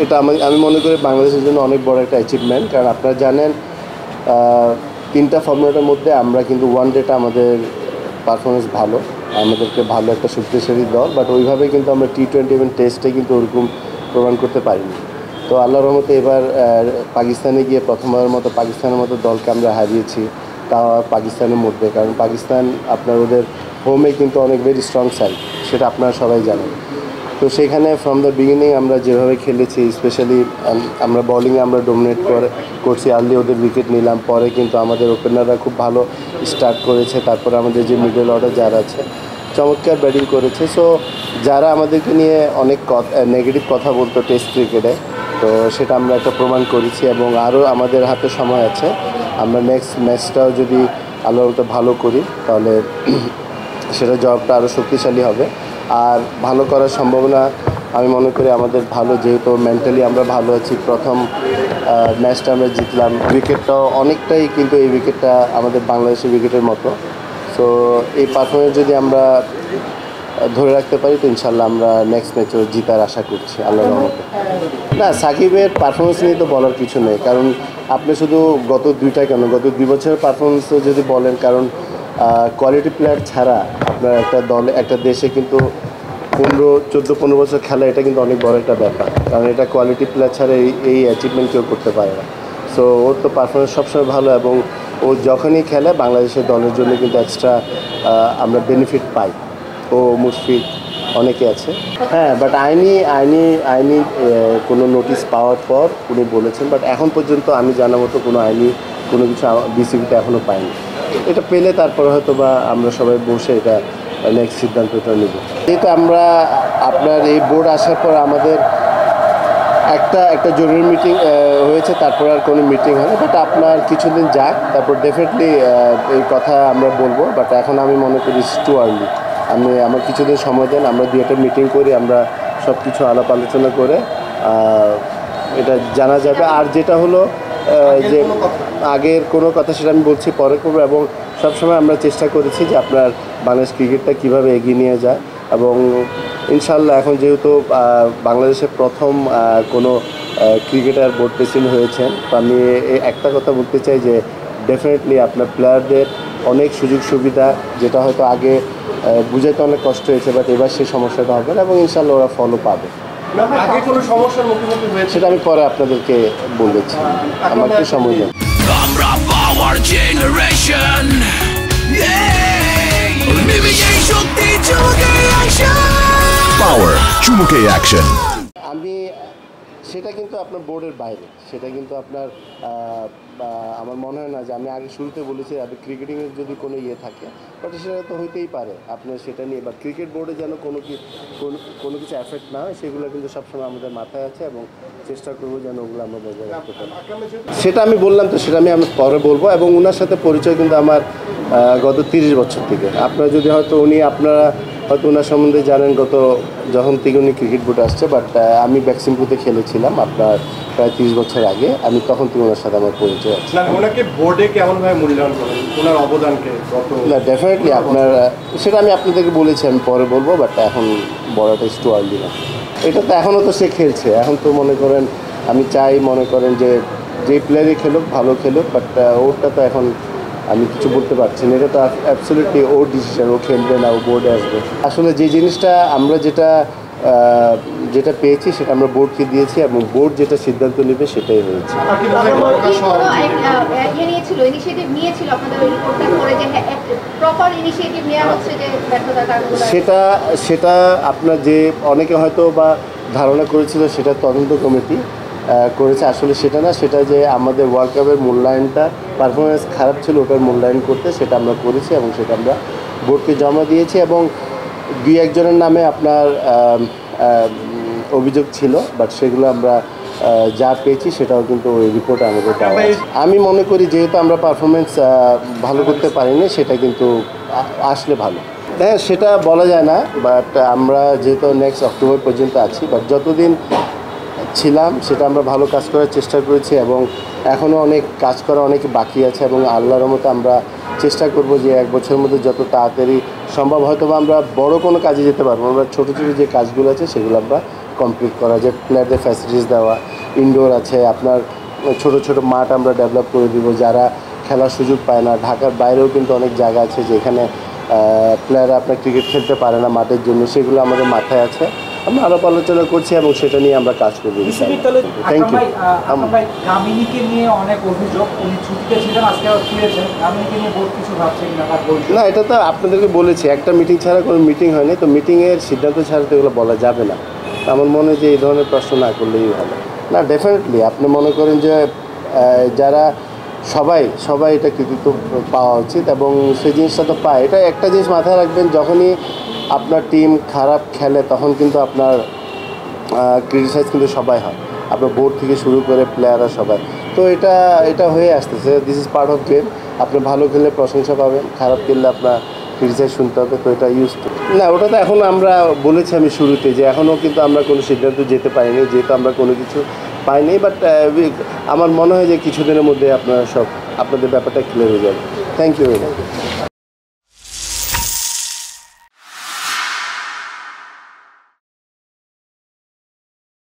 এটা আমি মনে করি বাংলাদেশের জন্য অনেক বড় একটা অ্যাচিভমেন্ট, কারণ আপনারা জানেন 3টা ফর্মুলাটার মধ্যে আমরা কিন্তু ওয়ান ডেটা আমাদের পারফরমেন্স ভালো, আমাদেরকে ভালো একটা শক্তিশালী দল, বাট ওইভাবে কিন্তু আমরা T20 এবং টেস্টে কিন্তু ওরকম প্রমাণ করতে পারিনি। তো আল্লাহর রহমতে এবার পাকিস্তানে গিয়ে প্রথমবারের মতো পাকিস্তানের মতো দলকে আমরা হারিয়েছি, তাও পাকিস্তানের মধ্যে, কারণ পাকিস্তান আপনার ওদের হোমে কিন্তু অনেক ভেরি স্ট্রং সাইড, সেটা আপনারা সবাই জানেন। তো সেখানে ফ্রম দ্য বিগিনিং আমরা যেভাবে খেলেছি, স্পেশালি আমরা বোলিংয়ে আমরা ডোমিনেট করছি, আর্লি ওদের উইকেট নিলাম, পরে কিন্তু আমাদের ওপেনাররা খুব ভালো স্টার্ট করেছে, তারপরে আমাদের যে মিডল অর্ডার যারা আছে চমৎকার ব্যাটিং করেছে। সো যারা আমাদেরকে নিয়ে অনেক নেগেটিভ কথা বলতো টেস্ট ক্রিকেটে, তো সেটা আমরা একটা প্রমাণ করেছি, এবং আরও আমাদের হাতে সময় আছে। আমরা নেক্সট ম্যাচটাও যদি আল্লাহর মতো ভালো করি তাহলে সেটা জবটা আরও শক্তিশালী হবে। আর ভালো করার সম্ভাবনা আমি মনে করি আমাদের ভালো, যেহেতু মেন্টালি আমরা ভালো আছি। প্রথম ম্যাচটা আমরা জিতলাম, উইকেটটাও অনেকটাই কিন্তু এই উইকেটটা আমাদের বাংলাদেশের উইকেটের মতো। সো এই পারফরমেন্স যদি আমরা ধরে রাখতে পারি তো ইনশাল্লাহ আমরা নেক্সট ম্যাচও জিতার আশা করছি আল্লাহর রহমতে। না, সাকিবের পারফরমেন্স নিয়ে তো বলার কিছু নেই, কারণ আপনি শুধু গত 2 বছরের পারফরমেন্সও যদি বলেন, কারণ কোয়ালিটি প্লেয়ার ছাড়া আপনার একটা দলে একটা দেশে কিন্তু 14-15 বছর খেলা, এটা কিন্তু অনেক বড় একটা ব্যাপার, কারণ এটা কোয়ালিটি প্লেয়ার ছাড়া এই অ্যাচিভমেন্ট কেউ করতে পারে না। সো ওর তো পারফরমেন্স সবসময় ভালো, এবং ও যখনই খেলে বাংলাদেশের দলের জন্য কিন্তু এক্সট্রা আমরা বেনিফিট পাই। ও মুশফিক অনেকে আছে, হ্যাঁ, বাট আইনি কোনো নোটিশ পাওয়ার পর উনি বলেছেন, বাট এখন পর্যন্ত আমি জানা মতো কোনো কিছু বিসিবিতে এখনও পাইনি। এটা পেলে তারপরে হয়তো বা আমরা সবাই বসে এটা নেক্সট সিদ্ধান্তটা নেব। যেহেতু আমরা আপনার এই বোর্ড আসার পর আমাদের একটা জরুরি মিটিং হয়েছে, তারপর আর কোনো মিটিং হয়নি, বাট আপনার কিছুদিন যাক, তারপর ডেফিনেটলি এই কথা আমরা বলবো, বাট এখন আমি মনে করি ইটস টু আর্লি। আমার কিছুদিন সময় দেন, আমরা 2-একটা মিটিং করি, আমরা সব কিছু আলাপ আলোচনা করে এটা জানা যাবে। আর যেটা হলো যে আগের কোনো কথা সেটা আমি বলছি পরে করবো, এবং সবসময় আমরা চেষ্টা করেছি যে আপনার বাংলাদেশ ক্রিকেটটা কীভাবে এগিয়ে নিয়ে যায়, এবং ইনশাল্লাহ এখন যেহেতু বাংলাদেশের প্রথম কোনো ক্রিকেটার বোর্ড প্রেসিডেন্ট হয়েছেন, তো আমি একটা কথা বলতে চাই যে ডেফিনেটলি আপনার প্লেয়ারদের অনেক সুযোগ সুবিধা, যেটা হয়তো আগে বুঝাইতে অনেক কষ্ট হয়েছে, বাট এবার সেই সমস্যাটা হবে না, এবং ইনশাল্লাহ ওরা ফলো পাবে। আগে কোনো সমস্যার মুখোমুখি হয়েছে সেটা আমি পরে আপনাদেরকে বলেছি, আমার একটু সময় দেন। আমরা পাওয়ার জেনারেশন, শক্তি চুমুকে অ্যাকশন, পাওয়ার চুমুকে অ্যাকশন। আমি সেটা কিন্তু আপনার বোর্ডের বাইরে, সেটা কিন্তু আপনার আমার মনে হয় না যে আমি আগে শুরুতে বলেছি আপনি ক্রিকেটিংয়ের যদি কোনো থাকে, বাট সেটা তো হইতেই পারে আপনার সেটা নিয়ে, বাট ক্রিকেট বোর্ডে যেন কোনো কিছু এফেক্ট না হয় সেগুলো কিন্তু সবসময় আমাদের মাথায় আছে, এবং চেষ্টা করবো যেন ওগুলো আমরা বজায় রাখতে পারি। সেটা আমি বললাম তো, সেটা আমি পরে বলবো, এবং ওনার সাথে পরিচয় কিন্তু আমার গত 30 বছর থেকে। আপনারা যদি হয়তো আপনারা হয়তো ওনার সম্বন্ধে জানেন, যখন থেকে উনি ক্রিকেট বোর্ডে আসছে, বাট আমি ব্যাক্সিমপুরতে খেলেছিলাম আপনার প্রায় 30 বছর আগে, আমি তখন থেকে ওনার সাথে আমার পরিচয় আছে। ওনাকে বোর্ডে কেমনভাবে মূল্যায়ন করেন, ওনার অবদানকে? না, ডেফিনেটলি আপনার সেটা আমি আপনাদেরকে বলেছি, আমি পরে বলবো, বাট এখন বড়টা একটু আর্লি না। এটা তো এখনও তো সে খেলছে, এখন তো মনে করেন আমি মনে করেন যে প্লেয়ারই খেলুক, ভালো খেলুক, বাট ওরটা তো এখন আমি কিছু বলতে পারছি না, এটা তো অ্যাবসলিউটলি ওর ডিসিশন, ও খেলবে না, ও বোর্ডে আসবে। আসলে যে জিনিসটা আমরা যেটা পেয়েছি সেটা আমরা বোর্ডকে দিয়েছি, এবং বোর্ড যেটা সিদ্ধান্ত নেবে সেটাই হয়েছে। সেটা আপনার যে অনেকে হয়তো বা ধারণা করেছিল সেটা তদন্ত কমিটি করেছে, আসলে সেটা না, সেটা যে আমাদের ওয়ার্ল্ড কাপের মূল্যায়নটা পারফরমেন্স খারাপ ছিল, ওটার মূল্যায়ন করতে সেটা আমরা করেছি, এবং সেটা আমরা বোর্ডকে জমা দিয়েছি, এবং 2-1 জনের নামে আপনার অভিযোগ ছিল, বাট সেগুলো আমরা যা পেয়েছি সেটাও কিন্তু ওই রিপোর্টে আমাদের দেওয়া আছে। আমি মনে করি যেহেতু আমরা পারফরমেন্স ভালো করতে পারিনি, সেটা কিন্তু আসলে ভালো, হ্যাঁ, সেটা বলা যায় না, বাট আমরা যেহেতু নেক্সট অক্টোবর পর্যন্ত আছি, বাট যতদিন ছিলাম সেটা আমরা ভালো কাজ করার চেষ্টা করেছি, এবং এখনও অনেক কাজ করা অনেক বাকি আছে, এবং আল্লাহর রহমতে আমরা চেষ্টা করব যে 1 বছরের মধ্যে যত তাড়াতাড়ি সম্ভব হয়তো আমরা বড় কোনো কাজে যেতে পারবো, আমরা ছোটো ছোটো যে কাজগুলো আছে সেগুলো আমরা কমপ্লিট করা, যে প্লেয়ারদের ফ্যাসিলিটিস দেওয়া, ইনডোর আছে আপনার, ছোট ছোট মাঠ আমরা ডেভেলপ করে দিব, যারা খেলার সুযোগ পায় না। ঢাকার বাইরেও কিন্তু অনেক জায়গা আছে যেখানে প্লেয়াররা আপনার ক্রিকেট খেলতে পারে না মাঠের জন্য, সেগুলো আমাদের মাথায় আছে। আমরা আলাপ আলোচনা করছি এবং সেটা নিয়ে আমরা কাজ করবো। Thank you. কামিনীকে নিয়ে অনেক অভিযোগ, উনি ছুটিতে ছিলেন, আজকে ফিরেছেন। কামিনীকে নিয়ে বোর্ড কিছু ভাবছেন না? না, এটা তো আপনাদেরকে বলেছি, একটা মিটিং ছাড়া কোনো মিটিং হয়নি, তো মিটিংয়ের সিদ্ধান্ত ছাড়া তো এগুলো বলা যাবে না। আমার মনে হয় যে এই ধরনের প্রশ্ন না করলেই ভালো। না, ডেফিনেটলি আপনি মনে করেন যে যারা সবাই এটা কৃতিত্ব পাওয়া উচিত এবং সেই জিনিসটা তো পায়। এটা একটা জিনিস মাথায় রাখবেন, যখনই আপনার টিম খারাপ খেলে তখন কিন্তু আপনার ক্রিটিসাইজ কিন্তু সবাই হয়, আপনার বোর্ড থেকে শুরু করে প্লেয়াররা সবাই। তো এটা হয়ে আসতেছে, this is part of game. আপনি ভালো খেললে প্রশংসা পাবেন, খারাপ খেললে আপনার ক্রিটিসাইজ শুনতে হবে, তো এটা ইউজ টু। না, ওটা তো এখন আমরা বলেছি আমি শুরুতে যে এখনও কিন্তু আমরা কোনো সিদ্ধান্ত যেতে পারিনি, যেহেতু আমরা কোনো কিছু পাইনি। বাট আমার মনে হয় যে কিছুদিনের মধ্যে আপনারা আপনাদের ব্যাপারটা ক্লিয়ার হয়ে যাবে। Thank you.